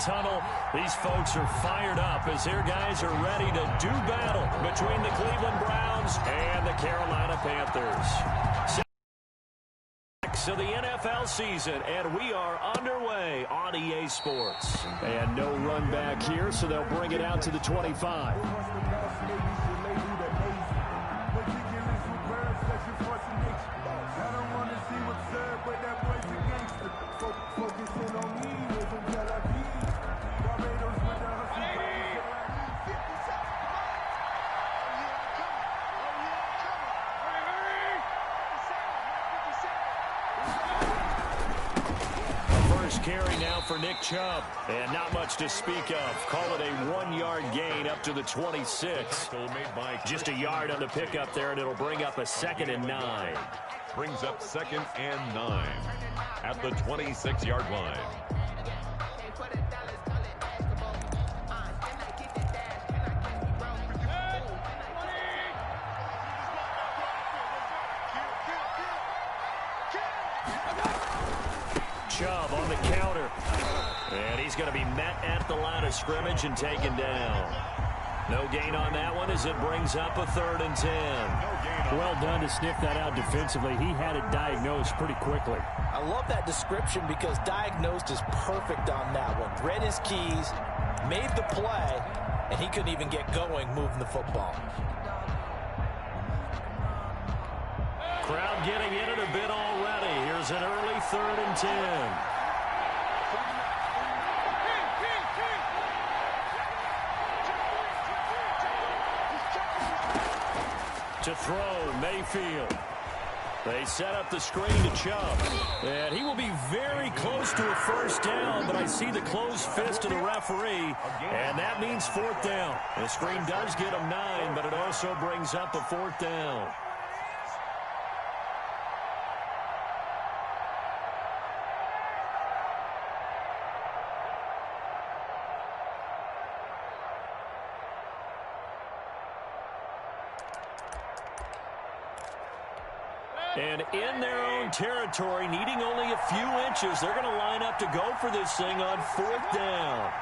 tunnel. These folks are fired up as their guys are ready to do battle between the Cleveland Browns and the Carolina Panthers. Of the NFL season, and we are underway on EA Sports. And no run back here, so they'll bring it out to the 25. Carry now for Nick Chubb, and not much to speak of. Call it a 1-yard gain up to the 26. Just a yard on the pickup there, and it'll bring up a 2nd and 9. Brings up 2nd and 9 at the 26-yard line. Chubb on the counter, and he's going to be met at the line of scrimmage and taken down. No gain on that one as it brings up a 3rd and 10. Well done to sniff that out defensively. He had it diagnosed pretty quickly. I love that description because diagnosed is perfect on that one. Read his keys, made the play, and he couldn't even get going moving the football. Crowd getting in it a bit already. Here's an early 3rd and 10. To throw, Mayfield. They set up the screen to Chubb. And he will be very close to a 1st down, but I see the closed fist of the referee, and that means 4th down. The screen does get him 9, but it also brings up a 4th down. And in their own territory, needing only a few inches, they're going to line up to go for this thing on 4th down.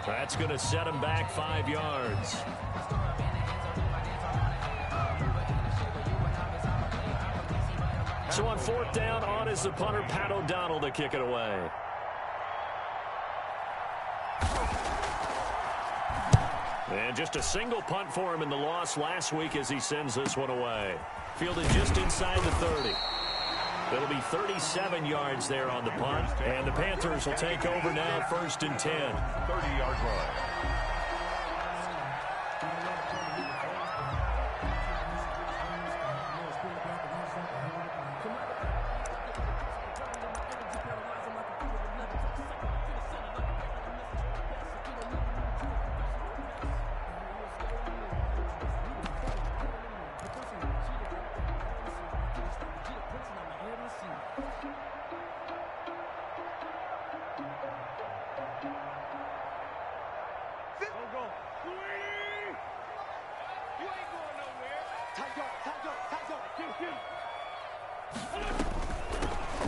That's going to set him back 5 yards. So on 4th down, on is the punter, Pat O'Donnell, to kick it away. And just a single punt for him in the loss last week as he sends this one away. Fielded just inside the 30. It'll be 37 yards there on the punt, and the Panthers will take over now 1st and 10. 30-yard line.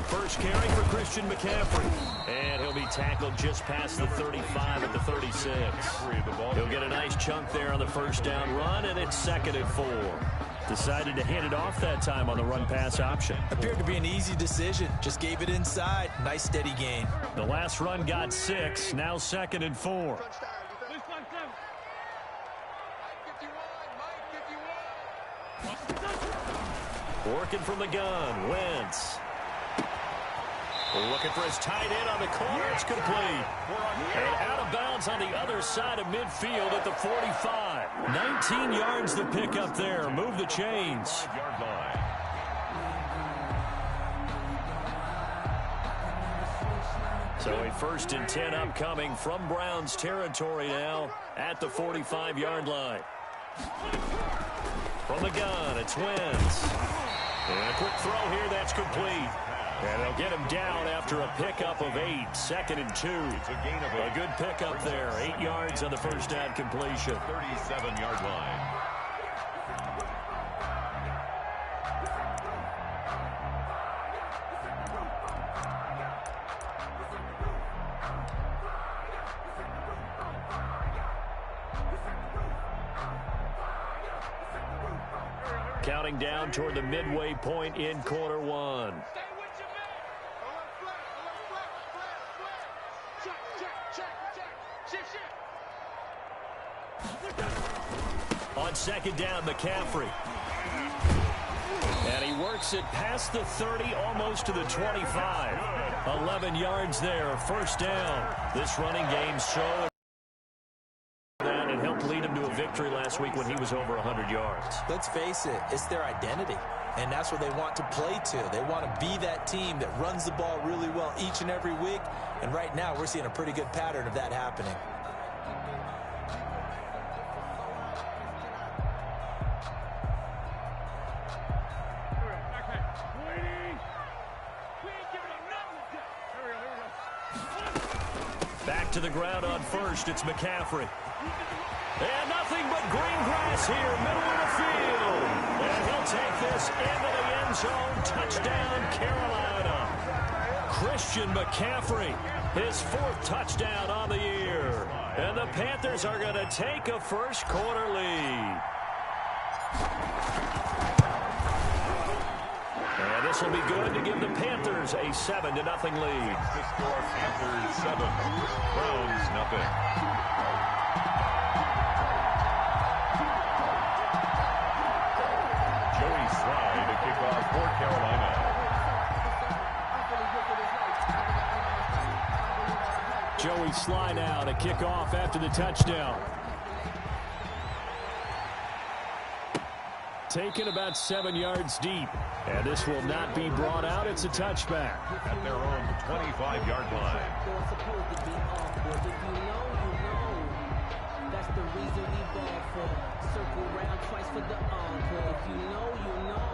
First carry for Christian McCaffrey. And he'll be tackled just past the 35 at the 36. He'll get a nice chunk there on the 1st down run, and it's 2nd and 4. Decided to hand it off that time on the run-pass option. Appeared to be an easy decision. Just gave it inside. Nice, steady gain. The last run got 6. Now 2nd and 4. Working from the gun. Wentz. Looking for his tight end on the corner. It's complete. And out of bounds on the other side of midfield at the 45. 19 yards to pick up there. Move the chains. So a 1st and 10 upcoming from Browns territory now at the 45-yard line. From the gun, it's Wentz. And a quick throw here that's complete. And they'll get him down after a pickup of 8. 2nd and 2. It's a gain of 8. A good pickup there. 8 yards on the first down completion. 37-yard line. Counting down toward the midway point in quarter one. On 2nd down, McCaffrey. And he works it past the 30, almost to the 25. 11 yards there, first down. This running game so that it helped lead him to a victory last week when he was over 100 yards. Let's face it, it's their identity, and that's what they want to play to. They want to be that team that runs the ball really well each and every week, and right now we're seeing a pretty good pattern of that happening. Back to the ground on first, it's McCaffrey. And nothing but green grass here, middle of the field. And he'll take this into the end zone. Touchdown, Carolina. Christian McCaffrey, his 4th touchdown on the year. And the Panthers are going to take a first quarter lead. And this will be good to give the Panthers a 7-0 lead. The score, Panthers 7, Browns nothing. Joey Slye to kick off for Carolina. Joey Slye now to kick off after the touchdown. Taken about 7 yards deep. And this will not be brought out. It's a touchback. At their own 25-yard line. That's the reason we ball for. Circle round twice for the encore. If you know, you know.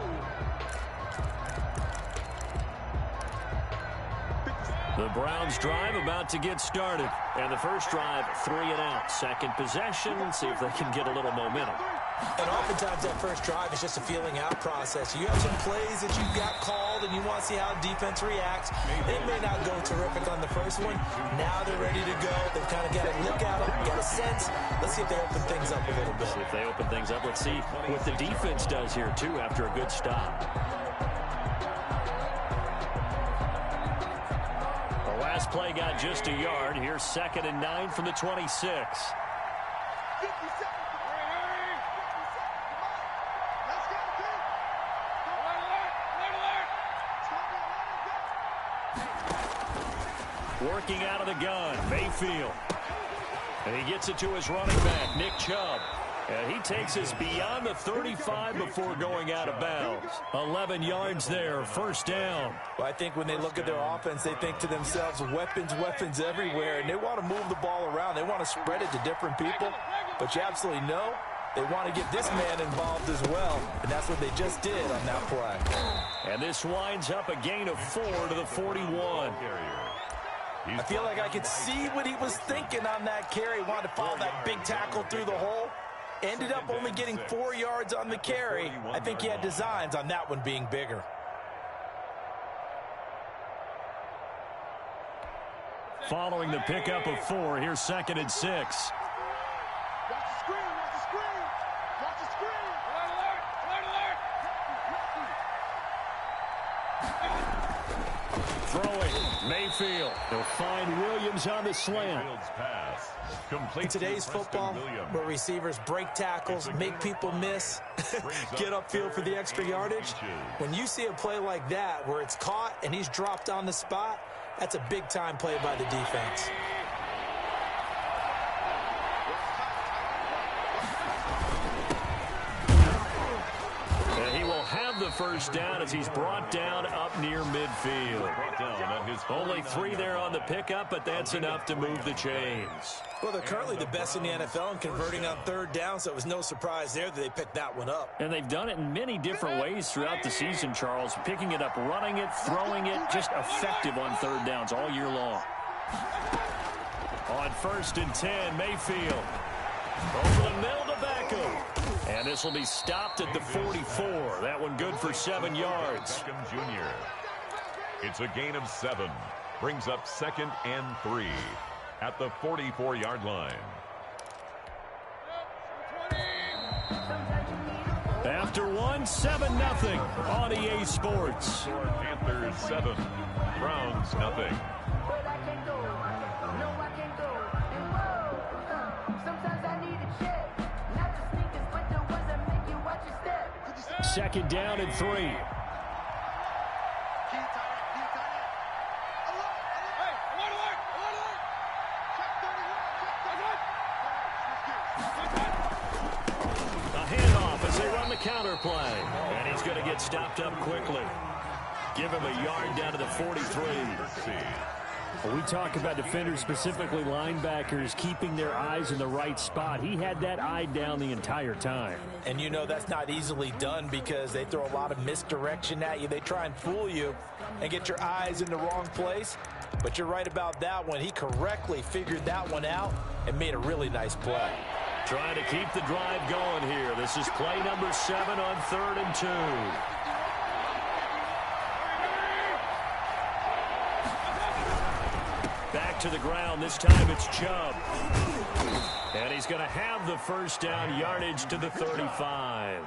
The Browns drive about to get started. And the first drive, 3 and out. Second possession. See if they can get a little momentum. And oftentimes that first drive is just a feeling out process. You have some plays that you got called and you want to see how defense reacts. They may not go terrific on the first one. Now they're ready to go. They've kind of got a look at them, got a sense. Let's see if they open things up a little bit. See if they open things up. Let's see what the defense does here, too, after a good stop. The last play got just a yard. Here's 2nd and 9 from the 26. Working out of the gun, Mayfield. And he gets it to his running back, Nick Chubb. And he takes us beyond the 35 before going out of bounds. 11 yards there, first down. Well, I think when they look at their offense, they think to themselves, weapons, weapons everywhere. And they want to move the ball around. They want to spread it to different people. But you absolutely know they want to get this man involved as well. And that's what they just did on that play. And this winds up a gain of 4 to the 41. I feel like I could see what he was thinking on that carry. Wanted to follow that big tackle through the hole. Ended up only getting 4 yards on the carry. I think he had designs on that one being bigger. Following the pickup of 4, here's 2nd and 6. Throwing, Mayfield. They'll find Williams on the slant. In today's football, where receivers break tackles, make people miss, get upfield for the extra yardage, when you see a play like that where it's caught and he's dropped on the spot, that's a big-time play by the defense. And he will have the first down as he's brought down up near midfield. Only 3 there on the pickup, but that's enough to move the chains. Well, they're currently the best in the NFL in converting on third down, so it was no surprise there that they picked that one up. And they've done it in many different ways throughout the season, Charles. Picking it up, running it, throwing it, just effective on third downs all year long. On 1st and 10, Mayfield. Over the middle to Beckham. And this will be stopped at the 44. That one good for 7 yards. Beckham Jr. It's a gain of 7. Brings up 2nd and 3 at the 44-yard line. After 1, 7-0 on EA Sports. Panthers 7, Browns nothing. Second down and 3. Counter play, and he's going to get stopped up quickly. Give him a yard down to the 43. Well, we talk about defenders, specifically linebackers, keeping their eyes in the right spot. He had that eye down the entire time. And you know that's not easily done because they throw a lot of misdirection at you. They try and fool you and get your eyes in the wrong place. But you're right about that one. He correctly figured that one out and made a really nice play. Trying to keep the drive going here. This is play number 7 on 3rd and 2. Back to the ground. This time it's Chubb. And he's going to have the first down, yardage to the 35.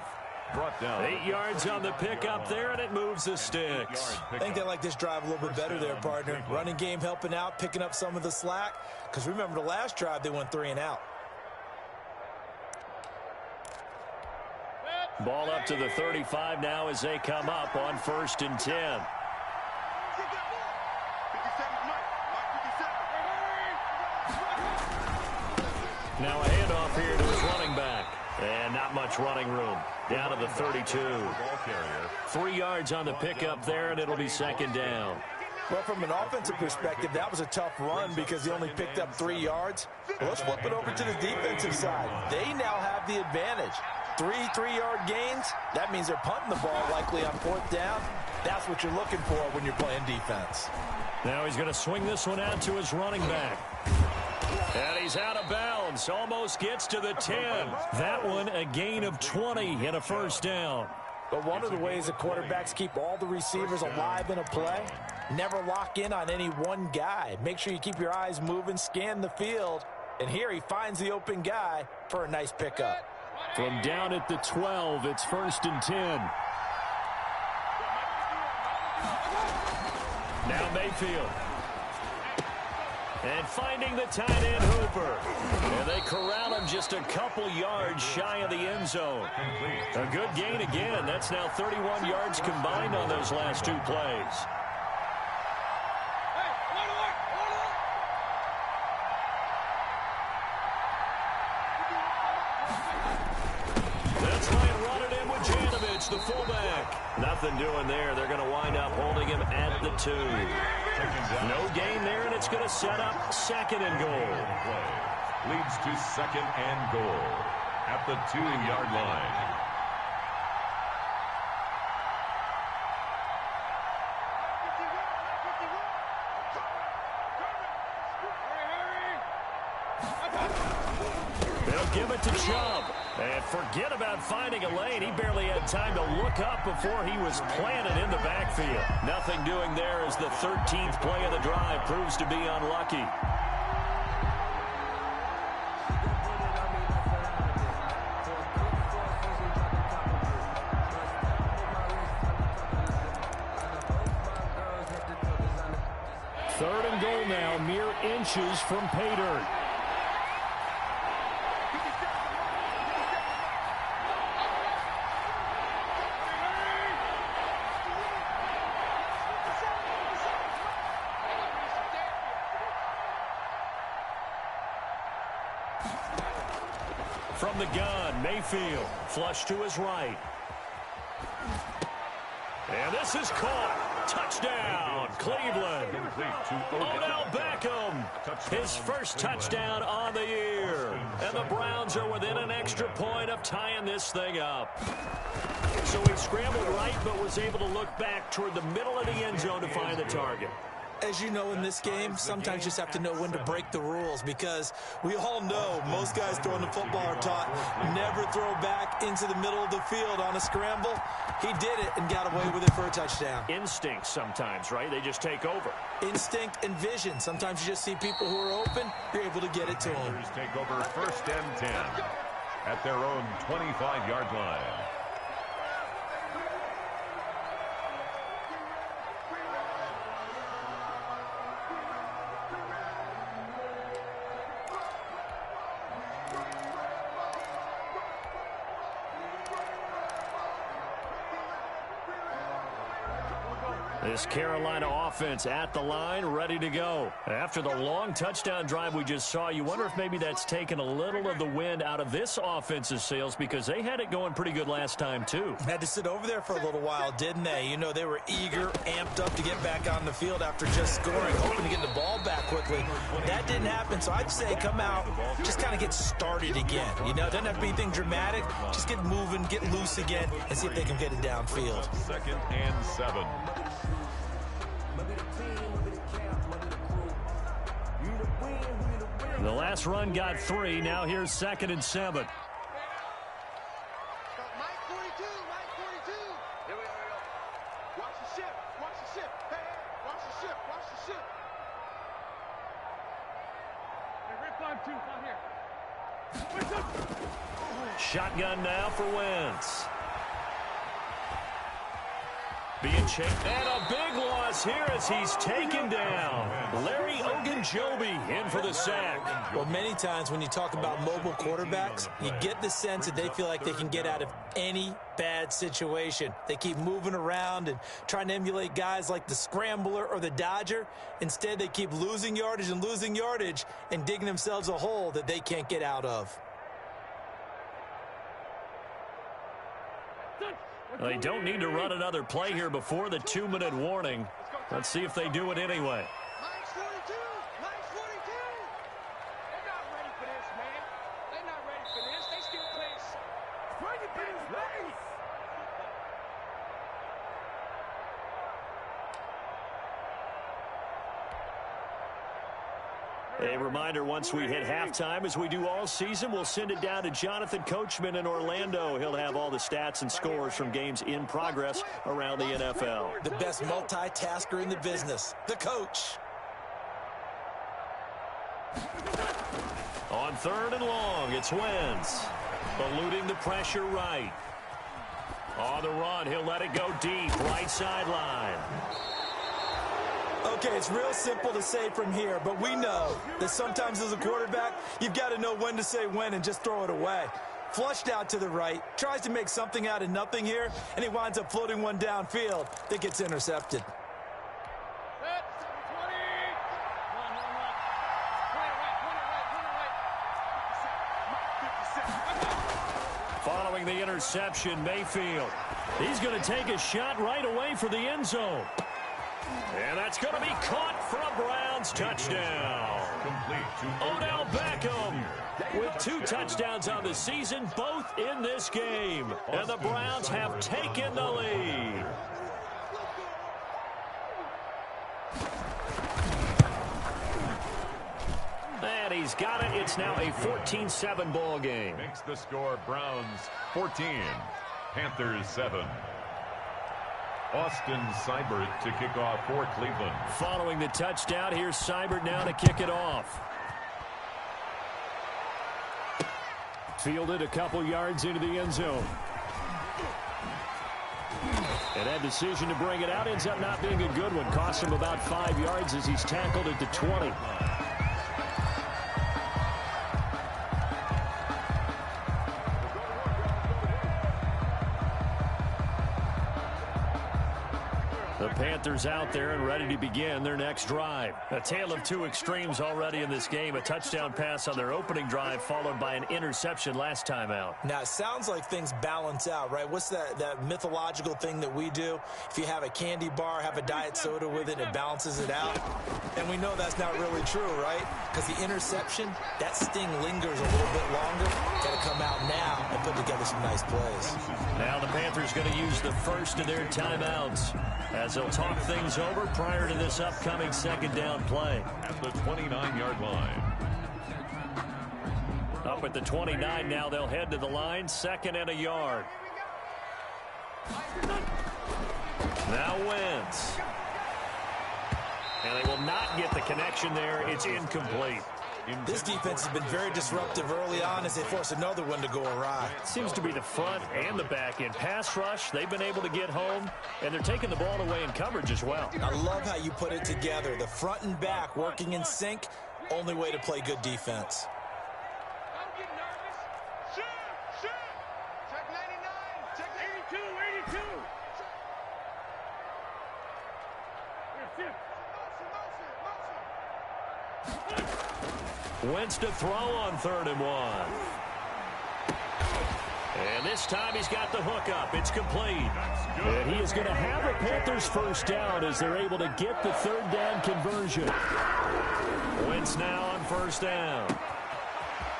Brought down. 8 yards on the pickup there, and it moves the sticks. I think they like this drive a little bit better there, partner. Running game helping out, picking up some of the slack. Because remember the last drive, they went 3 and out. Ball up to the 35 now as they come up on 1st and 10. Now a handoff here to his running back. And not much running room. Down to the 32. 3 yards on the pickup there, and it'll be 2nd down. Well, from an offensive perspective, that was a tough run because he only picked up 3 yards. Well, let's flip it over to the defensive side. They now have the advantage. 3 3-yard gains, that means they're punting the ball likely on 4th down. That's what you're looking for when you're playing defense. Now he's going to swing this one out to his running back. And he's out of bounds. Almost gets to the 10. That one a gain of 20 and a first down. But one of the ways the quarterbacks keep all the receivers alive in a play, never lock in on any one guy. Make sure you keep your eyes moving, scan the field. And here he finds the open guy for a nice pickup. From down at the 12, it's 1st and 10. Now Mayfield. And finding the tight end Hooper. And they corral him just a couple yards shy of the end zone. A good gain again. That's now 31 yards combined on those last 2 plays. The fullback. Nothing doing there. They're going to wind up holding him at the 2. No gain there, and it's going to set up 2nd and goal. Leads to 2nd and goal at the 2-yard line. They'll give it to Chubb. And forget about finding a lane. He barely had time to look up before he was planted in the backfield. Nothing doing there as the 13th play of the drive proves to be unlucky. Third and goal now, mere inches from pay dirt. From the gun, Mayfield, flush to his right. And this is caught. Touchdown, Cleveland. Odell Beckham, his first touchdown on the year. And the Browns are within an extra point of tying this thing up. So he scrambled right, but was able to look back toward the middle of the end zone to find the target. As you know, in this game, sometimes you just have to know when to break the rules, because we all know most guys throwing the football are taught never throw back into the middle of the field on a scramble. He did it and got away with it for a touchdown. Instinct sometimes, right? They just take over. Instinct and vision. Sometimes you just see people who are open, you're able to get it to them. Take over 1st and 10 at their own 25-yard line. This Carolina offense at the line, ready to go. After the long touchdown drive we just saw, you wonder if maybe that's taken a little of the wind out of this offense's sails, because they had it going pretty good last time, too. Had to sit over there for a little while, didn't they? You know, they were eager, amped up to get back on the field after just scoring, hoping to get the ball back quickly. That didn't happen, so I'd say come out, just kind of get started again. You know, it doesn't have to be anything dramatic. Just get moving, get loose again, and see if they can get it downfield. 2nd and 7. The last run got 3. Now here's 2nd and 7. Shotgun now for Wentz. Being chased. And a big loss here as he's taken down. Larry Ogunjobi in for the sack. Well, many times when you talk about mobile quarterbacks, you get the sense that they feel like they can get out of any bad situation. They keep moving around and trying to emulate guys like the Scrambler or the Dodger. Instead, they keep losing yardage and digging themselves a hole that they can't get out of. Well, they don't need to run another play here before the 2-minute warning. Let's see if they do it anyway. A reminder, once we hit halftime, as we do all season, we'll send it down to Jonathan Coachman in Orlando. He'll have all the stats and scores from games in progress around the NFL. The best multitasker in the business, the coach. On 3rd and long, it's Wentz. Eluding the pressure right. On the run, he'll let it go deep, right sideline. Okay, it's real simple to say from here, but we know that sometimes as a quarterback, you've got to know when to say when and just throw it away. Flushed out to the right, tries to make something out of nothing here, and he winds up floating one downfield that gets intercepted. Following the interception, Mayfield. He's going to take a shot right away for the end zone. And that's going to be caught for a Browns touchdown. Odell Beckham with 2 touchdowns on the season, both in this game. And the Browns have taken the lead. And he's got it. It's now a 14-7 ball game. Makes the score Browns 14, Panthers 7. Austin Seibert to kick off for Cleveland. Following the touchdown, here's Seibert now to kick it off. Fielded a couple yards into the end zone. And that decision to bring it out ends up not being a good one. Cost him about 5 yards as he's tackled at the 20. The Panthers out there and ready to begin their next drive. A tale of two extremes already in this game. A touchdown pass on their opening drive followed by an interception last time out. Now, it sounds like things balance out, right? What's that mythological thing that we do? If you have a candy bar, have a diet soda with it, it balances it out. And we know that's not really true, right? Because the interception, that sting lingers a little bit longer. Got to come out now and put together some nice plays. Now the Panthers going to use the first of their timeouts as they'll talk things over prior to this upcoming second down play. At the 29-yard line. Up at the 29 now, they'll head to the line, second and a yard. Now Wentz. And they will not get the connection there. It's incomplete. This defense has been very disruptive early on as they force another one to go awry. Seems to be the front and the back end. Pass rush, they've been able to get home, and they're taking the ball away in coverage as well. I love how you put it together. The front and back working in sync, only way to play good defense. Don't get nervous. Shoot. Check 99. Check 82. Wentz to throw on 3rd and 1. And this time he's got the hook up. It's complete. And he is going to have a Panthers first down as they're able to get the 3rd down conversion. Wentz now on 1st down.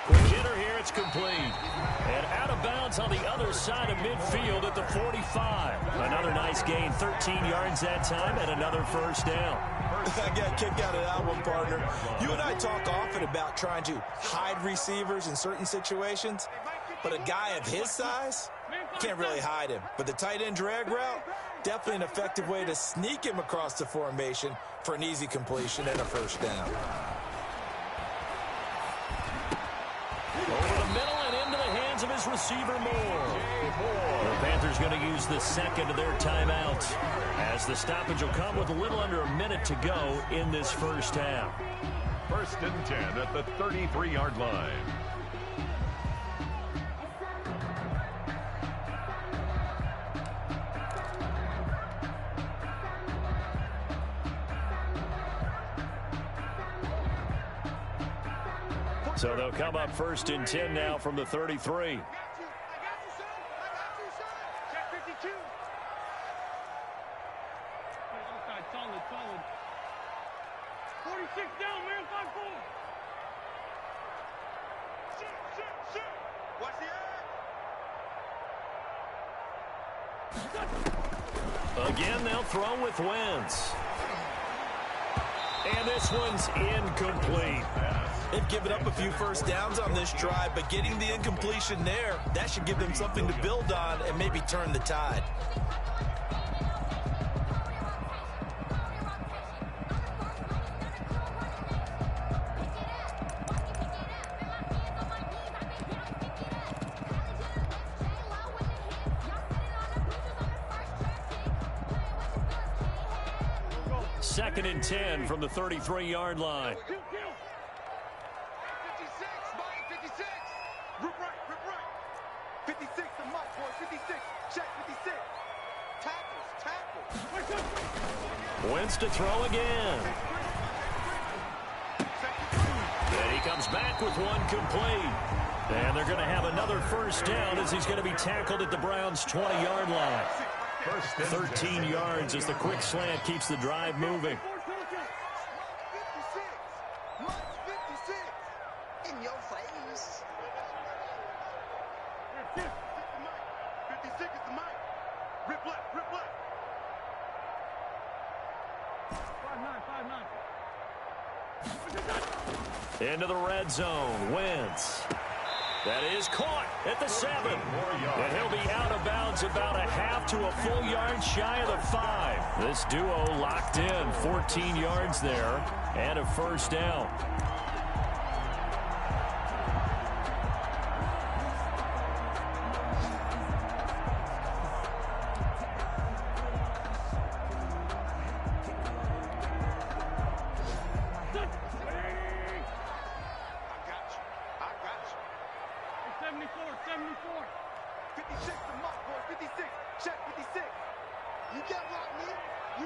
Quick hitter here. It's complete. And out of bounds on the other side of midfield at the 45. Another nice gain. 13 yards that time and another 1st down. I got kicked out of that one, partner. You and I talk often about trying to hide receivers in certain situations, but a guy of his size, can't really hide him. But the tight end drag route, definitely an effective way to sneak him across the formation for an easy completion and a 1st down. Over the middle and into the hands of his receiver, Moore. The Panthers going to use the second of their timeouts as the stoppage will come with a little under a minute to go in this first half. 1st and 10 at the 33-yard line. So they'll come up 1st and 10 now from the 33. I got you, son. Check 52. Solid. 46 down, man. 5-4. Shoot. Watch the edge. Again, they'll throw with Wentz. And this one's incomplete. They've given up a few 1st downs on this drive, but getting the incompletion there, that should give them something to build on and maybe turn the tide. Second and 10 from the 33-yard line. 56, Mike, 56. Rip right. 56, the mark, boy, 56. Check 56. Tackles. Wentz to throw again. And he comes back with one complete. And they're going to have another 1st down as he's going to be tackled at the Browns' 20-yard line. 13 yards as the quick slant keeps the drive moving. 56. In your face. 56 is the mic. Rip left. 5-9. Into the red zone. Wentz. That is caught at the 7. And he'll be out of bounds about a half to a full yard shy of the 5. This duo locked in. 14 yards there and a 1st down.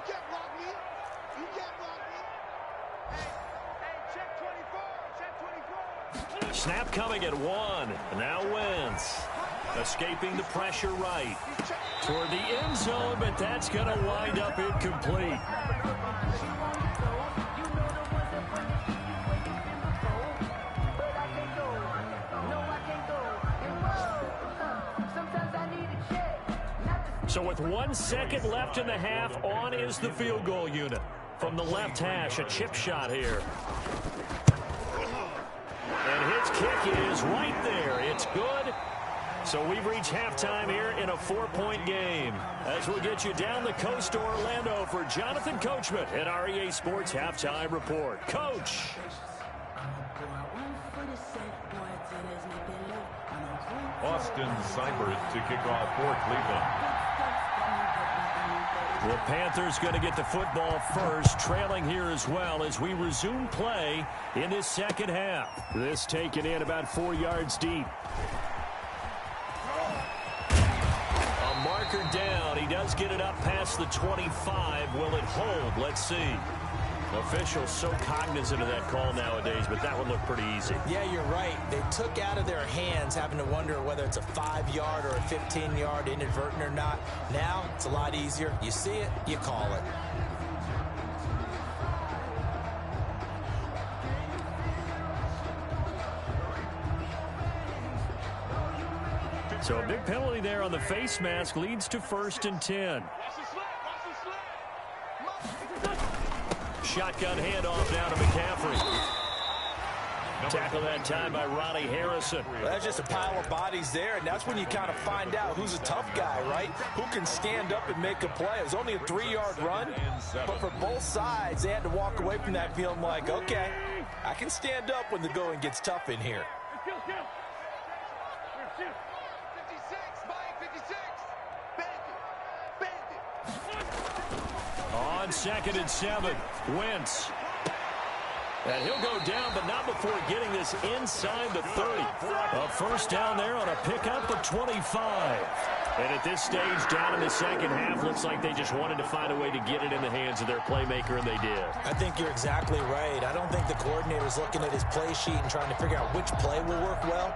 can't block me. You can't block me. Hey, check 24. Check 24. Snap coming at 1. Now Wentz. Escaping the pressure right. Toward the end zone, but that's going to wind up incomplete. So with 1 second left in the half, on is the field goal unit. From the left hash, a chip shot here. And his kick is right there. It's good. So we've reached halftime here in a 4-point game. As we'll get you down the coast to Orlando for Jonathan Coachman at our EA Sports Halftime Report. Coach. Austin Seibert to kick off for Cleveland. The Panthers going to get the football first, trailing here as well as we resume play in this second half. This taken in about 4 yards deep. A marker down. He does get it up past the 25. Will it hold? Let's see. Officials so cognizant of that call nowadays, but that one looked pretty easy. Yeah, you're right. They took out of their hands having to wonder whether it's a 5-yard or a 15-yard inadvertent or not. Now, it's a lot easier. You see it, you call it. So a big penalty there on the face mask leads to 1st and 10. Shotgun handoff now to McCaffrey. Tackle that time by Ronnie Harrison. Well, that's just a pile of bodies there, and that's when you kind of find out who's a tough guy, right? Who can stand up and make a play. It was only a 3-yard run, but for both sides, they had to walk away from that feeling like, okay, I can stand up when the going gets tough in here. 56, Mike, 56. Bandit. On 2nd and 7, Wentz. And he'll go down, but not before getting this inside the 30. A first down there on a pickup of 25. And at this stage, down in the second half, looks like they just wanted to find a way to get it in the hands of their playmaker, and they did. I think you're exactly right. I don't think the coordinator's looking at his play sheet and trying to figure out which play will work well.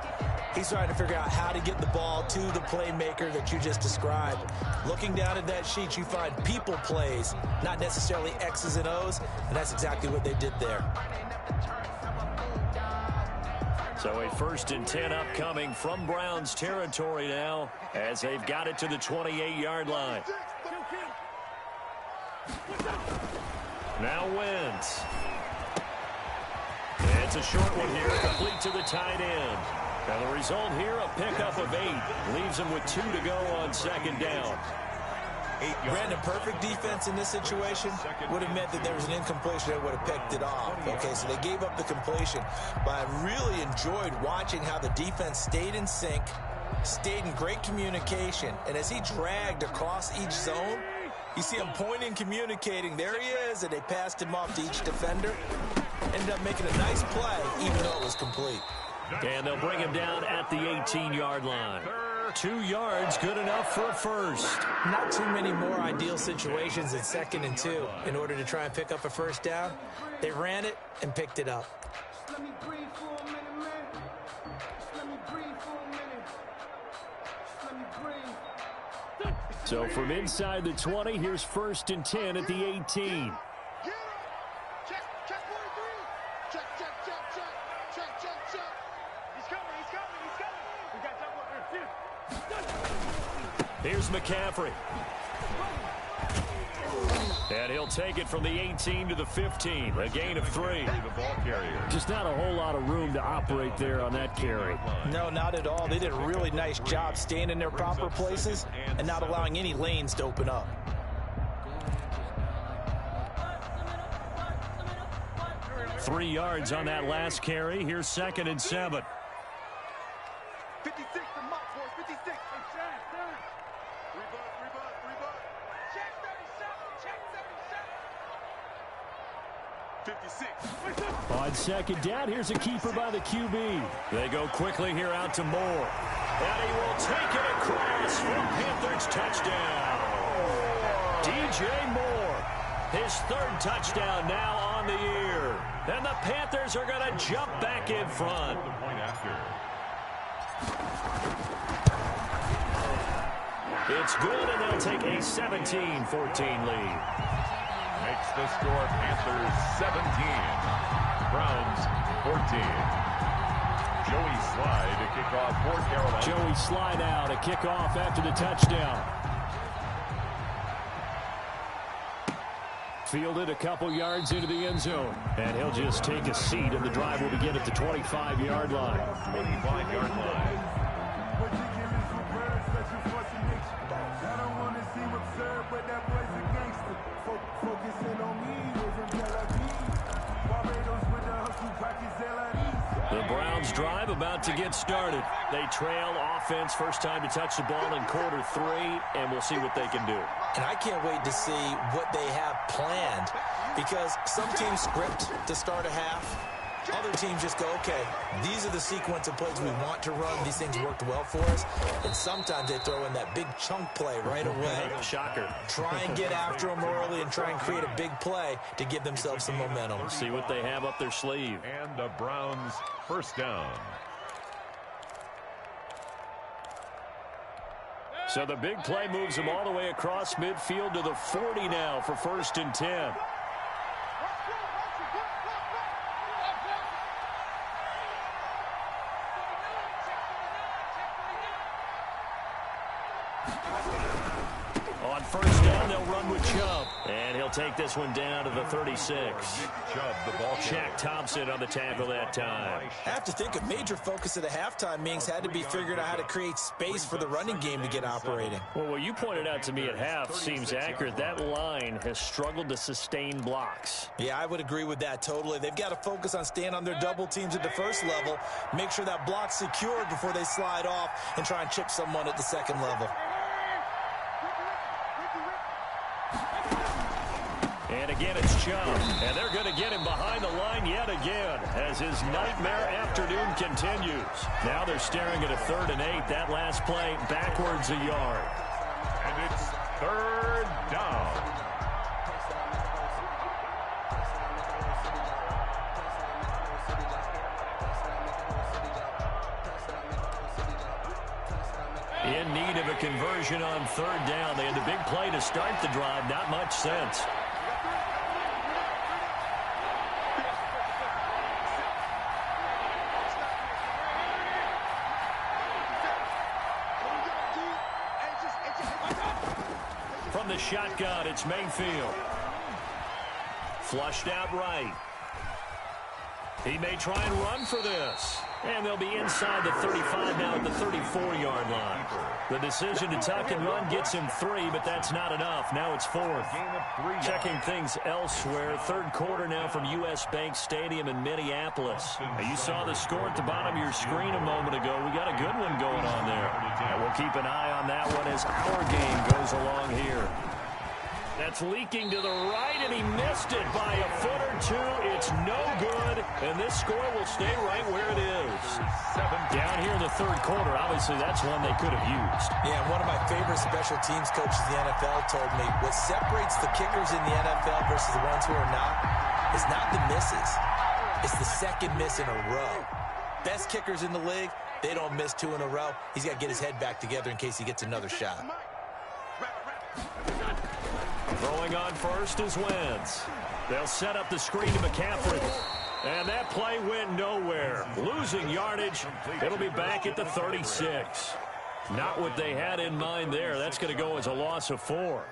He's trying to figure out how to get the ball to the playmaker that you just described. Looking down at that sheet, you find people plays, not necessarily X's and O's, and that's exactly what they did there. So a 1st and 10 upcoming from Browns territory now as they've got it to the 28-yard line. Now Wentz. It's a short one here, complete to the tight end. And the result here, a pickup of 8. Leaves him with 2 to go on 2nd down. Brandon, perfect defense in this situation would have meant that there was an incompletion that would have picked it off. Okay, so they gave up the completion. But I really enjoyed watching how the defense stayed in sync, stayed in great communication. And as he dragged across each zone, you see him pointing, communicating. There he is, and they passed him off to each defender. Ended up making a nice play, even though it was complete. And they'll bring him down at the 18-yard line. 2 yards, good enough for a first. Not too many more ideal situations in 2nd and 2 in order to try and pick up a first down. They ran it and picked it up. Let me breathe for a minute, man. Let me breathe for a minute. Let me breathe. So from inside the 20, here's 1st and 10 at the 18. Check 43. Check. He's coming. We got double. Here's McCaffrey. And he'll take it from the 18 to the 15. A gain of 3. Just not a whole lot of room to operate there on that carry. No, not at all. They did a really nice job staying in their proper places and not allowing any lanes to open up. Three yards on that last carry. Here's 2nd and 7. 56 to Mike, boys. 56. Hey, Rebut. Check 37. 56. On 2nd down, here's a keeper by the QB. They go quickly here out to Moore. And he will take it across for Panthers touchdown. DJ Moore. His third touchdown now on the year. And the Panthers are going to jump back in front. The point after. It's good, and they'll take a 17-14 lead. Makes the score Panthers 17, Browns 14. Joey Slye to kick off for Carolina. Joey Slye now to kick off after the touchdown. Fielded a couple yards into the end zone. And he'll just take a seat, and the drive will begin at the 25-yard line. 25-yard line. The Browns drive about to get started. They trail offense, first time to touch the ball in quarter 3, and we'll see what they can do. And I can't wait to see what they have planned, because some teams script to start a half. Other teams just go, okay, these are the sequence of plays we want to run. These things worked well for us. And sometimes they throw in that big chunk play right away. Shocker. Try and get after them early and try and create a big play to give themselves some momentum. Let's see what they have up their sleeve. And the Browns first down. So the big play moves them all the way across midfield to the 40 now for 1st and 10. On 1st down, they'll run with Chubb. And he'll take this one down to the 36. Chubb, the ball. Shaq Thompson on the tackle that time. I have to think a major focus of the halftime meetings had to be figuring out how to create space for the running game to get operating. Well, what you pointed out to me at half seems accurate. That line has struggled to sustain blocks. Yeah, I would agree with that totally. They've got to focus on staying on their double teams at the first level, make sure that block's secured before they slide off and try and chip someone at the second level. And again, it's Chubb. And they're going to get him behind the line yet again as his nightmare afternoon continues. Now they're staring at a 3rd and 8. That last play backwards a yard. And it's 3rd down. In need of a conversion on 3rd down. They had the big play to start the drive. Not much sense. From the shotgun, it's Mayfield. Flushed out right. He may try and run for this. And they'll be inside the 35 now at the 34-yard line. The decision to tuck and run gets him 3, but that's not enough. Now it's 4th. Checking things elsewhere. 3rd quarter now from U.S. Bank Stadium in Minneapolis. You saw the score at the bottom of your screen a moment ago. We got a good one going on there. And we'll keep an eye on that one as our game goes along here. That's leaking to the right, and he missed it by a foot or 2. It's no good, and this score will stay right where it is. Down here in the 3rd quarter, obviously that's one they could have used. Yeah, one of my favorite special teams coaches in the NFL told me what separates the kickers in the NFL versus the ones who are not is not the misses. It's the second miss in a row. Best kickers in the league, they don't miss 2 in a row. He's got to get his head back together in case he gets another shot. Throwing on first is Wentz. They'll set up the screen to McCaffrey. And that play went nowhere. Losing yardage. It'll be back at the 36. Not what they had in mind there. That's going to go as a loss of 4.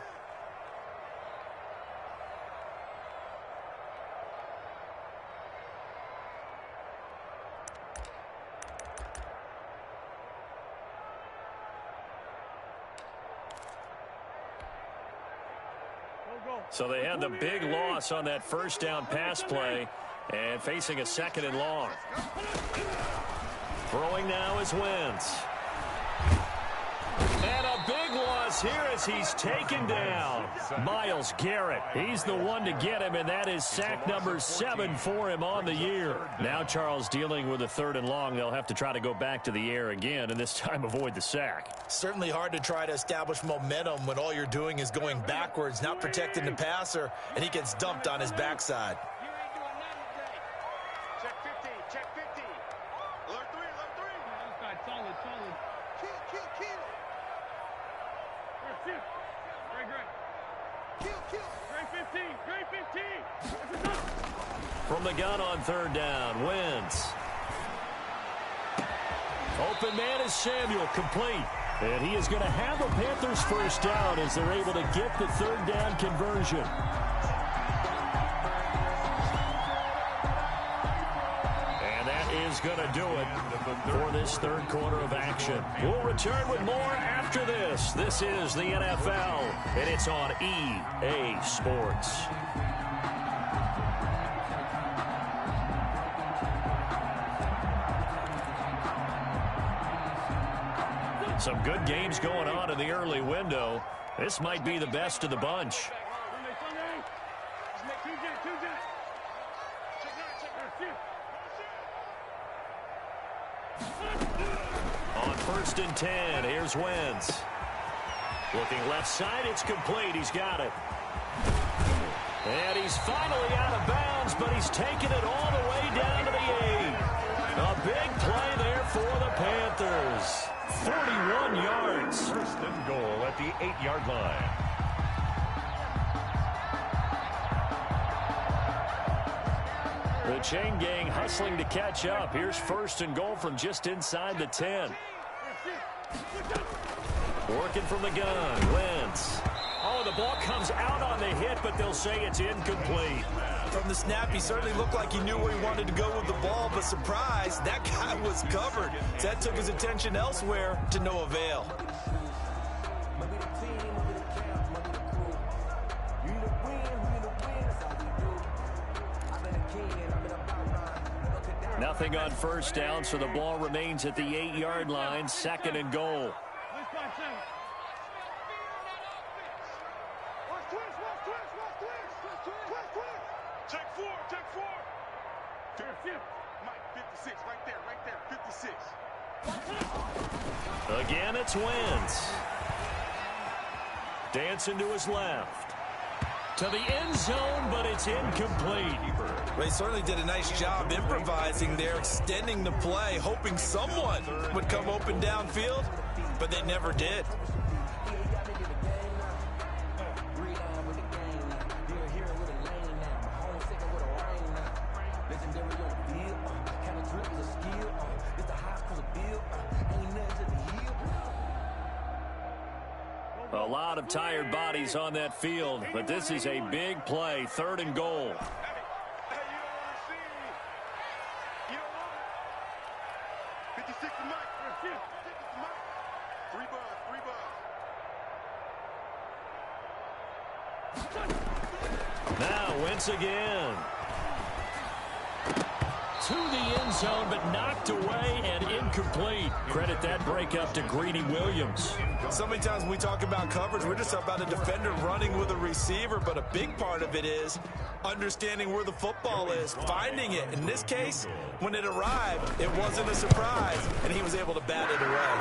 So they had the big loss on that 1st down pass play and facing a 2nd and long. Throwing now is Wentz. And a big one us here as he's taken down. Myles Garrett, he's the one to get him, and that is sack number 7 for him on the year. Now Charles dealing with a 3rd and long. They'll have to try to go back to the air again, and this time avoid the sack. Certainly hard to try to establish momentum when all you're doing is going backwards, not protecting the passer, and he gets dumped on his backside. Check 50, check 50. Alert 3, alert 3. Solid. Kill. Kill. Great 15. From the gun on 3rd down, Wentz. Open man is Samuel, complete. And he is going to have the Panthers first down as they're able to get the 3rd down conversion. And that is going to do it for this 3rd quarter of action. We'll return with more after this. This is the NFL, and it's on EA Sports. Some good games going on in the early window. This might be the best of the bunch. On 1st and 10, here's Wentz. Looking left side, it's complete. He's got it. And he's finally out of bounds, but he's taken it all the way down to the 8. A big play there for the Panthers. 41 yards. 1st and goal at the 8-yard line. The chain gang hustling to catch up. Here's 1st and goal from just inside the 10. Working from the gun, Wentz. Oh, the ball comes out on the hit, but they'll say it's incomplete. From the snap, he certainly looked like he knew where he wanted to go with the ball, but surprise, that guy was covered. That took his attention elsewhere to no avail. Nothing on 1st down, so the ball remains at the 8-yard line, 2nd and goal. Check 4. Mike, 56, right there, 56. Again, it's Wentz. Dancing to his left. To the end zone, but it's incomplete. They certainly did a nice job improvising there, extending the play, hoping someone would come open downfield, but they never did. A lot of tired bodies on that field, but this is a big play, 3rd and goal. You don't want it. 56 to Mike. 3 bucks. Now Wentz again. To the end zone, but knocked away and incomplete. Credit that breakup to Greedy Williams. So many times when we talk about coverage, we're just about a defender running with a receiver, but a big part of it is understanding where the football is, finding it. In this case, when it arrived, it wasn't a surprise, and he was able to bat it away.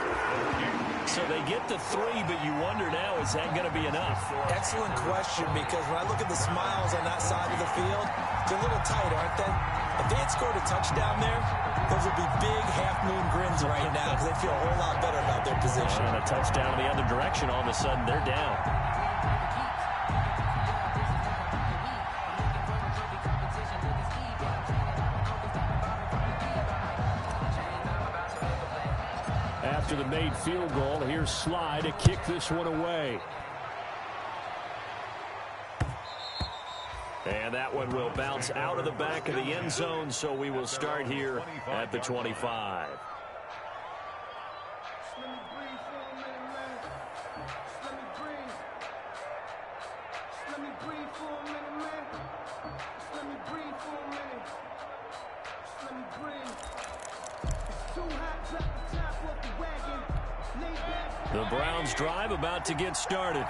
So they get the 3, but you wonder now, is that going to be enough? Excellent question, because when I look at the smiles on that side of the field, they're a little tight, aren't they? If they had scored a touchdown there, those would be big half-moon grins right now because they feel a whole lot better about their position. And a touchdown in the other direction, all of a sudden they're down. After the made field goal, here's Sly to kick this one away. And that one will bounce out of the back of the end zone, so we will start here at the 25. Too hot, drop the top off the wagon. Lay back, The Browns drive about to get started.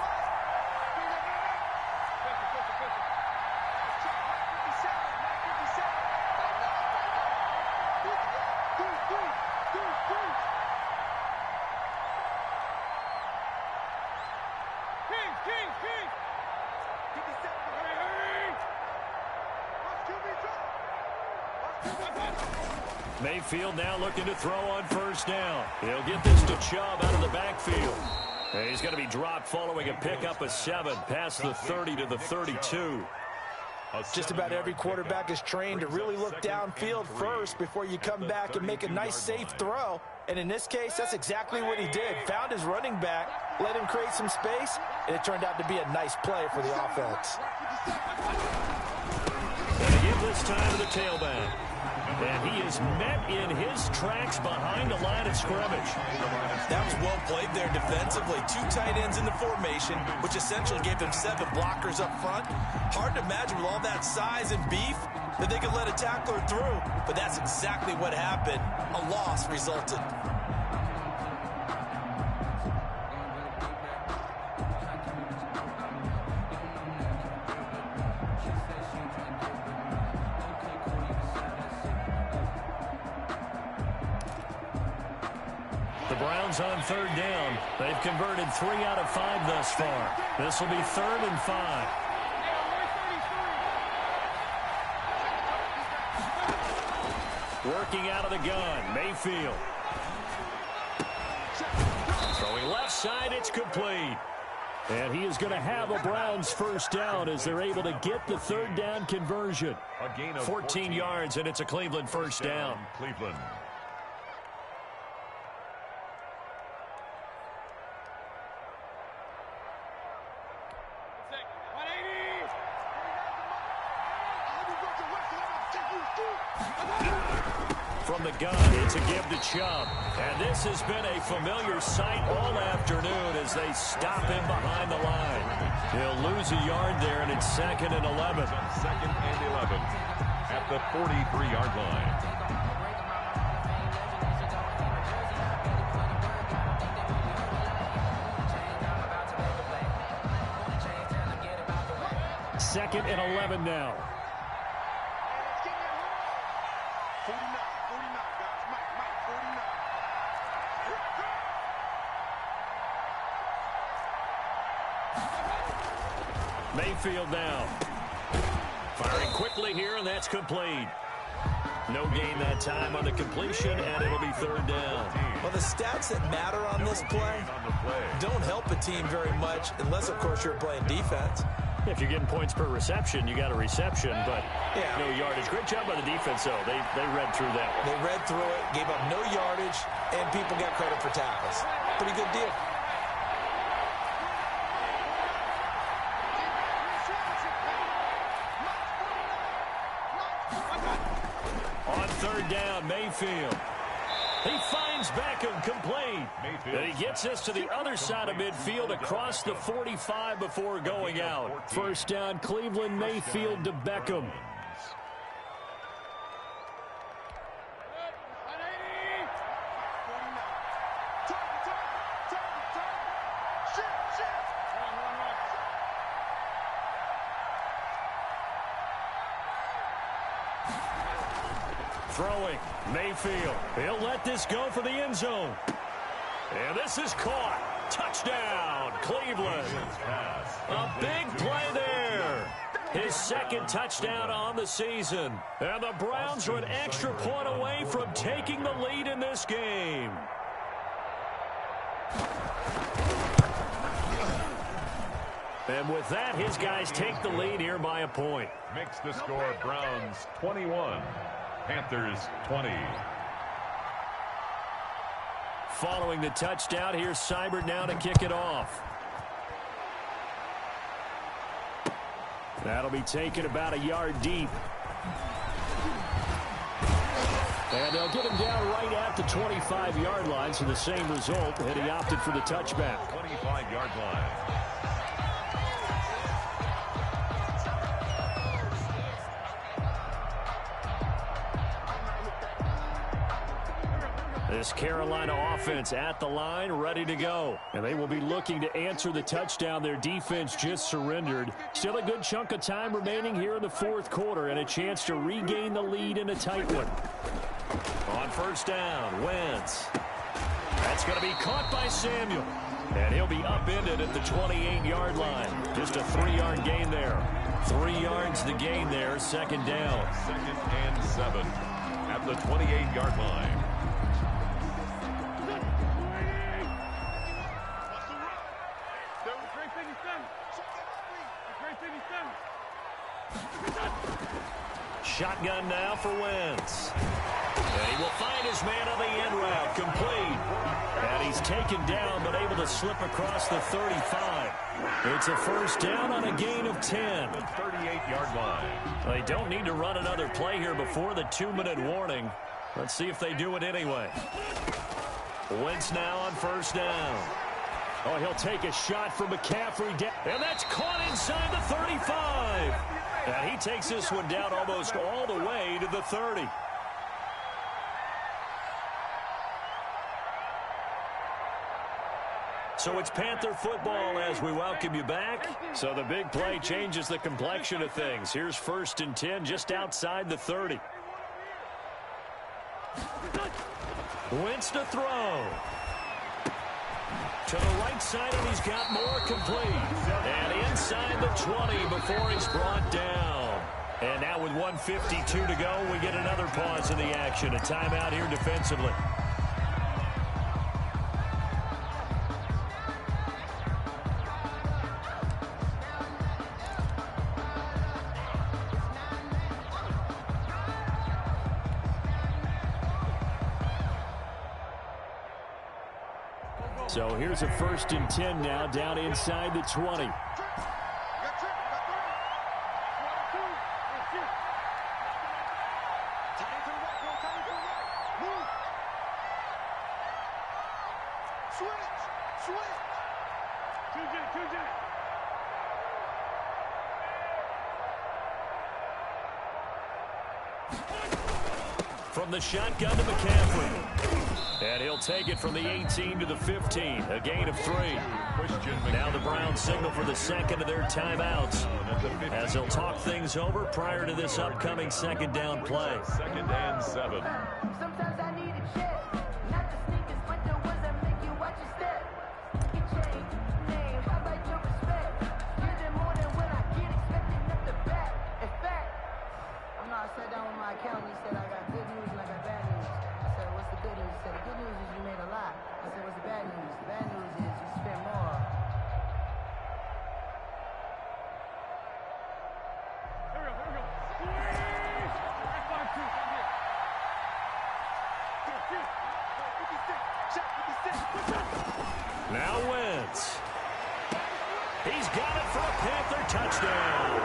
Mayfield now looking to throw on first down. He'll get this to Chubb out of the backfield. And he's going to be dropped following a pickup of 7 past the 30 to the 32. Just about every quarterback is trained to really look downfield first before you come back and make a nice, safe throw. And in this case, that's exactly what he did. Found his running back, let him create some space, and it turned out to be a nice play for the offense. And to give this time to the tailback. And he is met in his tracks behind the line of scrimmage. That was well played there defensively. 2 tight ends in the formation, which essentially gave them 7 blockers up front. Hard to imagine with all that size and beef that they could let a tackler through. But that's exactly what happened. A loss resulted. On third down. They've converted 3 out of 5 thus far. This will be 3rd and 5. Working out of the gun, Mayfield. Throwing left side, it's complete. And he is going to have a Browns first down as they're able to get the 3rd down conversion. 14 yards, and it's a Cleveland first down. Cleveland. From the gun, it's a give to Chubb. And this has been a familiar sight all afternoon as they stop him behind the line. He'll lose a yard there, and it's 2nd and 11. 2nd and 11 at the 43-yard line. Second and 11 now. Mayfield now. Firing quickly here, and that's complete. No gain that time on the completion, and it'll be 3rd down. Well, the stats that matter on this play don't help a team very much unless, of course, you're playing defense. If you're getting points per reception, you got a reception, but no yardage. Great job by the defense, though. They read through that one. They read through it, gave up no yardage, and people got credit for tackles. Pretty good deal. On 3rd down, Mayfield. He finds Beckham complete. And he gets us to the other side of midfield across the 45 before going out. First down, Cleveland, Mayfield to Beckham. Throwing, Mayfield. He'll let this go for the end zone. And this is caught. Touchdown, Cleveland. A big play there. His 2nd touchdown on the season. And the Browns are an extra point away from taking the lead in this game. And with that, his guys take the lead here by a point. Makes the score Browns 21. Panthers 20. Following the touchdown, here's Seibert now to kick it off. That'll be taken about a yard deep. And they'll get him down right at the 25-yard line, so the same result, and he opted for the touchback. 25-yard line. This Carolina offense at the line, ready to go. And they will be looking to answer the touchdown their defense just surrendered. Still a good chunk of time remaining here in the fourth quarter and a chance to regain the lead in a tight one. On first down, Wentz. That's going to be caught by Samuel. And he'll be upended at the 28-yard line. Just a 3-yard gain there. 3 yards the gain there, second down. 2nd and 7 at the 28-yard line. Shotgun now for Wentz. And he will find his man on the end route, complete. And he's taken down, but able to slip across the 35. It's a first down on a gain of 10. The 38-yard line. They don't need to run another play here before the 2-minute warning. Let's see if they do it anyway. Wentz now on first down. Oh, he'll take a shot from McCaffrey. And that's caught inside the 35. And he takes this one down almost all the way to the 30. So it's Panther football as we welcome you back. So the big play changes the complexion of things. Here's 1st and 10 just outside the 30. Wentz to throw. To the right side, and he's got more complete. And inside the 20 before he's brought down. And now with 1:52 to go, we get another pause in the action. A timeout here defensively. So here's a 1st and 10 now, down inside the 20. From the shotgun to McCaffrey. And he'll take it from the 18 to the 15. A gain of 3. Now the Browns signal for the second of their timeouts as they'll talk things over prior to this upcoming second down play. 2nd and 7. Sometimes I need a check. Not the sneakers, but the ones that make you watch your step. Get changed, name, how about your respect? Get it more than when I get expecting up the back. In fact, I sat down with my accountant. He said, I got good news and I got bad news. I said, what's the good news? He said, the good news is you made a lot. I said, what's the bad news? The bad news is you spent more. Now Wentz. He's got it for a Panther touchdown.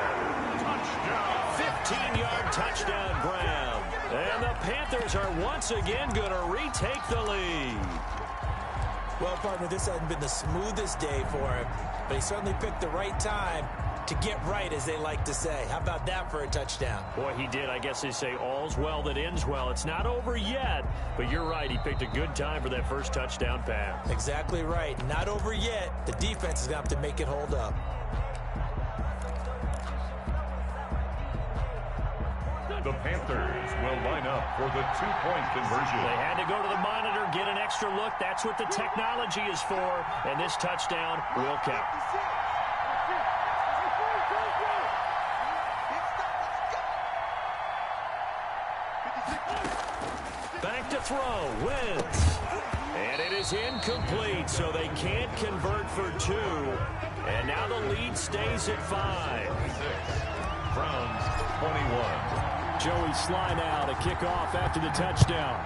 15-yard touchdown grab. And the Panthers are once again going to retake the lead. Well, partner, this hasn't been the smoothest day for him, but he certainly picked the right time to get right, as they like to say. How about that for a touchdown? Boy, he did. I guess they say all's well that ends well. It's not over yet, but you're right. He picked a good time for that first touchdown pass. Exactly right. Not over yet. The defense is going to have to make it hold up. The Panthers will line up for the 2-point conversion. They had to go to the monitor, get an extra look. That's what the technology is for, and this touchdown will count. Back to throw, Wentz. And it is incomplete, so they can't convert for 2. And now the lead stays at 5. 6. Browns 21. Joey Sly now to kick off after the touchdown.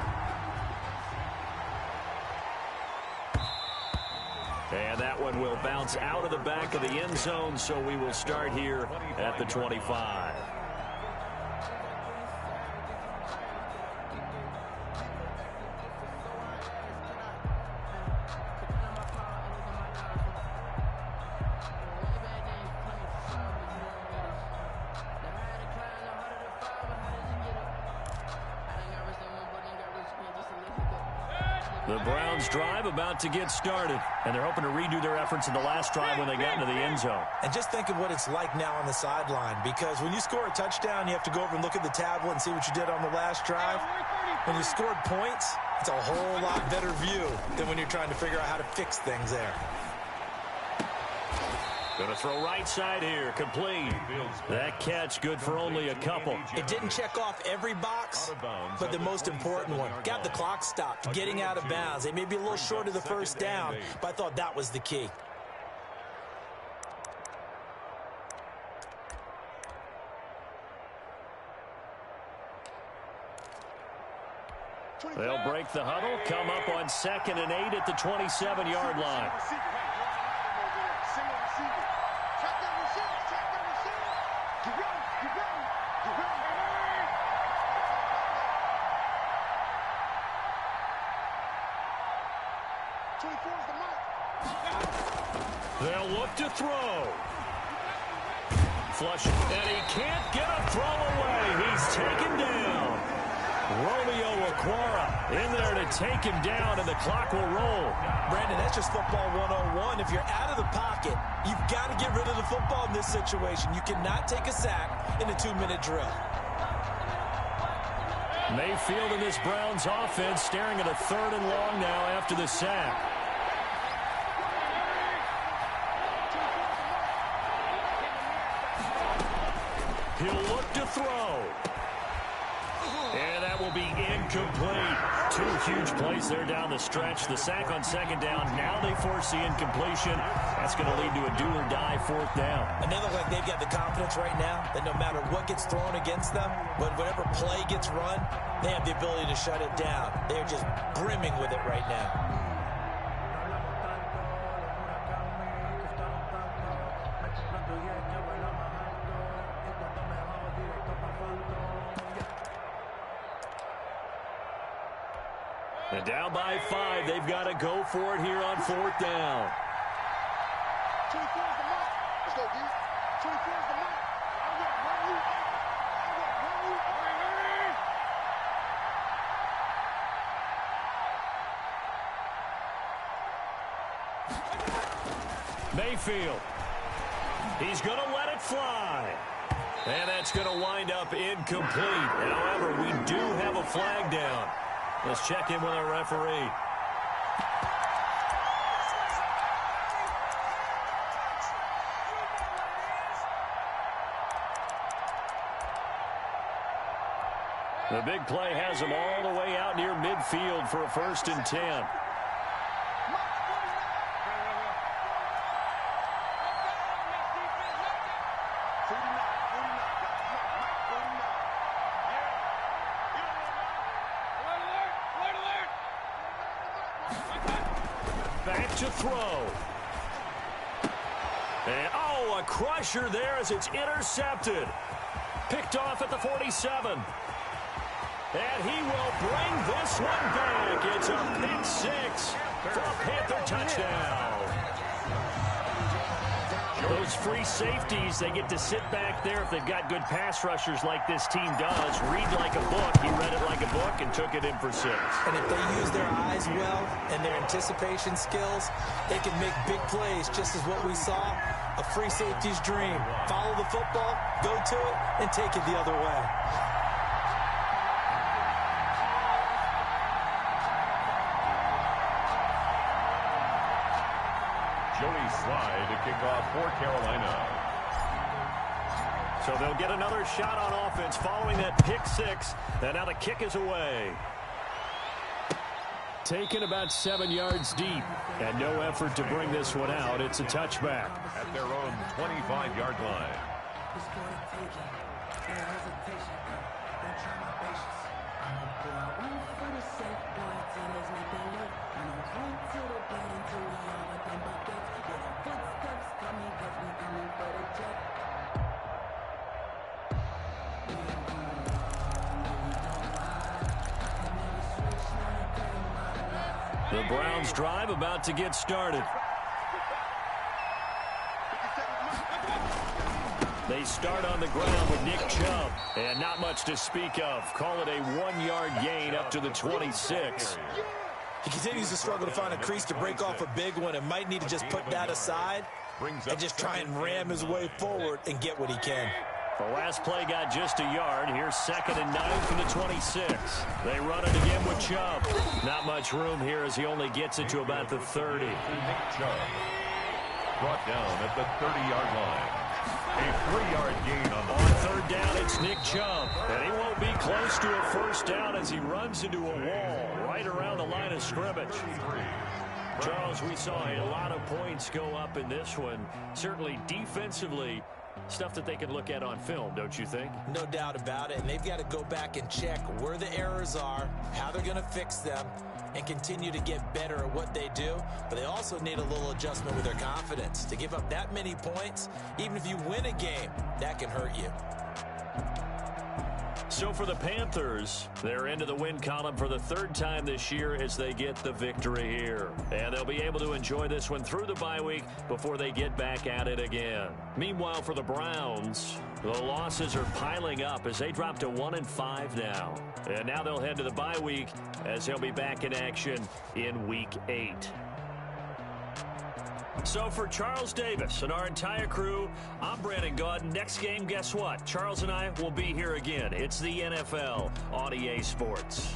And that one will bounce out of the back of the end zone, so we will start here at the 25. The Browns drive about to get started, and they're hoping to redo their efforts in the last drive when they got into the end zone. And just think of what it's like now on the sideline, because when you score a touchdown, you have to go over and look at the tablet and see what you did on the last drive. When you scored points, it's a whole lot better view than when you're trying to figure out how to fix things there. Going to throw right side here, complete. That catch good for only a couple. It didn't check off every box, but the most important one. Got the clock stopped, getting out of bounds. They may be a little short of the first down, but I thought that was the key. They'll break the huddle, come up on 2nd and 8 at the 27-yard line. They'll look to throw. Flush, and he can't get a throw away. He's taken down. Romeo Okwara in there to take him down, and the clock will roll. Brandon, that's just football 101. If you're out of the pocket, you've got to get rid of the football in this situation. You cannot take a sack in a 2-minute drill. Mayfield in this Browns offense staring at a 3rd and long now after the sack. He'll look to throw. And that will be incomplete. 2 huge plays there down the stretch. The sack on 2nd down. Now they force the incompletion. That's going to lead to a do-or-die 4th down. And they look like they've got the confidence right now that no matter what gets thrown against them, but whatever play gets run, they have the ability to shut it down. They're just brimming with it right now. And down by 5, they've got to go for it here on 4th down. 24 is the mark. Let's go, D. 24 is the mark. I'm going to run you over. Mayfield. He's going to let it fly. And that's going to wind up incomplete. However, we do have a flag down. Let's check in with our referee. The big play has them all the way out near midfield for a 1st and 10. Back to throw. And, a crusher there as it's intercepted. Picked off at the 47. And he will bring this one back. It's a pick 6 for a Panther touchdown. Those free safeties, they get to sit back there if they've got good pass rushers like this team does. Read like a book. He read it like a book and took it in for 6. And if they use their eyes well and their anticipation skills, they can make big plays, just as what we saw. A free safety's dream. Follow the football, go to it, and take it the other way. Joey Slye to kick off for Carolina. So they'll get another shot on offense following that pick 6. And now the kick is away. Taken about 7 yards deep. And no effort to bring this one out. It's a touchback. At their own 25-yard line. The Browns drive about to get started. They start on the ground with Nick Chubb. And not much to speak of. Call it a 1-yard gain up to the 26. He continues to struggle to find a crease to break off a big one and might need to just put that aside and just try and ram his way forward and get what he can. The last play got just a yard. Here's 2nd and 9 from the 26. They run it again with Chubb. Not much room here as he only gets it to about the 30. Nick Chubb brought down at the 30-yard line. A 3-yard gain on 3rd down, it's Nick Chubb. And he won't be close to a first down as he runs into a wall right around the line of scrimmage. Charles, we saw a lot of points go up in this one. Certainly defensively, stuff that they can look at on film, don't you think? No doubt about it. And they've got to go back and check where the errors are, how they're going to fix them, and continue to get better at what they do. But they also need a little adjustment with their confidence. To give up that many points, even if you win a game, that can hurt you. So for the Panthers, they're into the win column for the 3rd time this year as they get the victory here. And they'll be able to enjoy this one through the bye week before they get back at it again. Meanwhile, for the Browns, the losses are piling up as they drop to 1-5 now. And now they'll head to the bye week as they'll be back in action in Week 8. So for Charles Davis and our entire crew, I'm Brandon Gaudin. Next game, guess what? Charles and I will be here again. It's the NFL on EA Sports.